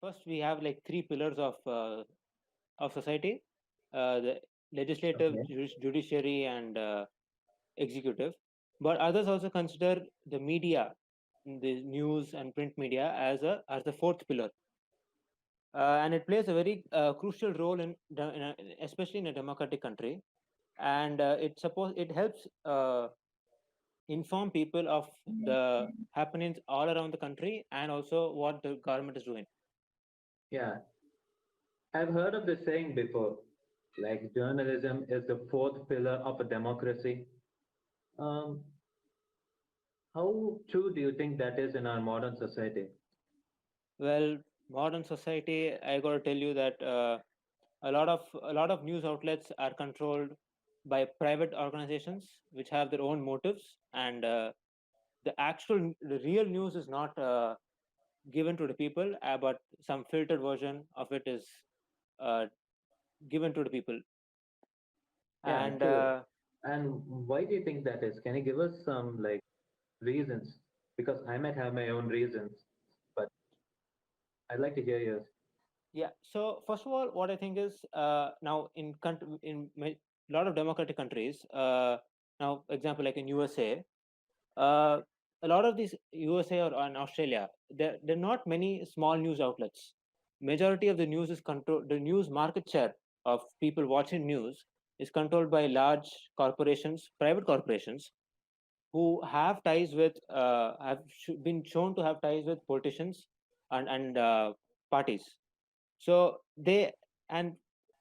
first we have like three pillars of society: the legislative, Okay. judiciary, and executive. But others also consider the media, the news and print media, as the fourth pillar, and it plays a very crucial role especially in a democratic country. And it helps inform people of the happenings all around the country and also what the government is doing. Yeah, I've heard of this saying before, like journalism is the fourth pillar of a democracy. Um, how true do you think that is in our modern society? Well, modern society, I got to tell you that a lot of news outlets are controlled by private organizations which have their own motives, and the real news is not given to the people, but some filtered version of it is uh, given to the people. Yeah, And true. And why do you think that is? Can you give us some like reasons? Because I might have my own reasons, but I'd like to hear yours. yeah, so first of all, what I think is, now in a lot of democratic countries, now example like in USA, uh, a lot of these USA or in Australia, there are not many small news outlets. Majority of the news is controlled. The news market share of people watching news is controlled by large corporations, private corporations, who have ties with been shown to have ties with politicians and parties. So they and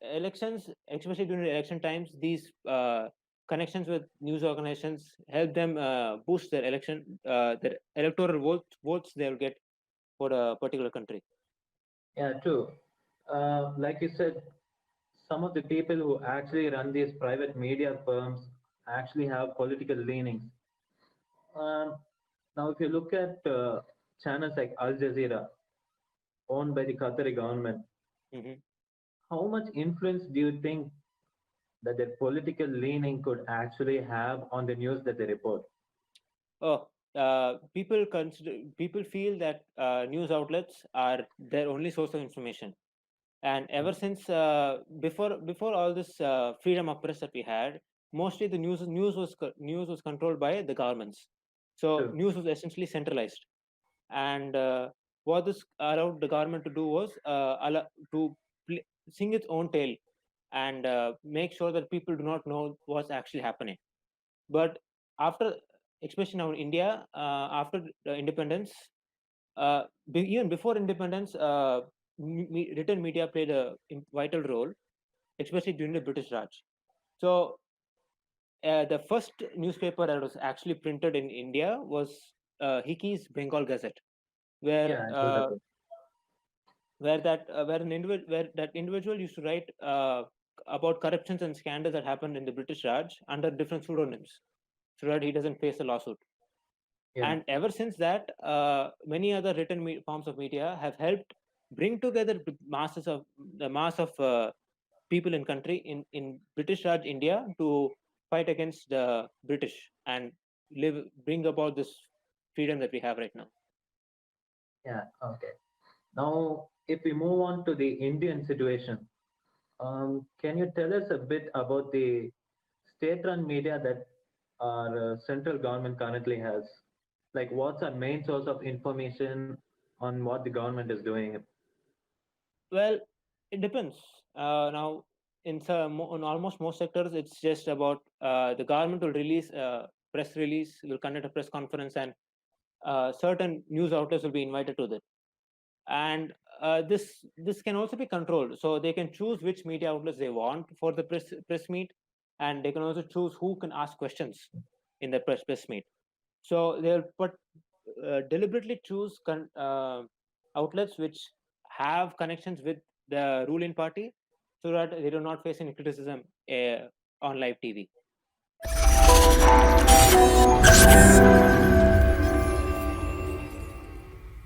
elections, especially during the election times, these connections with news organizations help them boost their electoral votes they'll get for a particular country. Yeah, true. Like you said, some of the people who actually run these private media firms actually have political leanings. Um, now, if you look at channels like Al Jazeera, owned by the Qatari government, Hmm. how much influence do you think that their political leaning could actually have on the news that they report? Oh, people feel that news outlets are their only source of information, and ever since before all this freedom of press that we had, mostly the news was controlled by the governments. So True. news was essentially centralized, and what this allowed the government to do was to sing its own tale and make sure that people do not know what's actually happening. But after, especially now in India, after the independence, even before independence, written media played a vital role, especially during the British Raj. So the first newspaper that was actually printed in India was Hickey's Bengal Gazette, where Yeah, I heard about. where that individual used to write about corruptions and scandals that happened in the British Raj under different pseudonyms, so that he doesn't face a lawsuit. Yeah, And ever since that, many other forms of media have helped bring together the mass of people in country in British Raj India to fight against the British and bring about this freedom that we have right now. yeah, okay. Now, if we move on to the Indian situation, can you tell us a bit about the state-run media that our central government currently has? Like, what's our main source of information on what the government is doing? Well, it depends. Now, in almost most sectors, it's just about the government will release a press release, will conduct a press conference, and certain news outlets will be invited to that. And this can also be controlled, so they can choose which media outlets they want for the press meet, and they can also choose who can ask questions in the press meet. So they'll deliberately choose outlets which have connections with the ruling party, so that they do not face any criticism on live TV.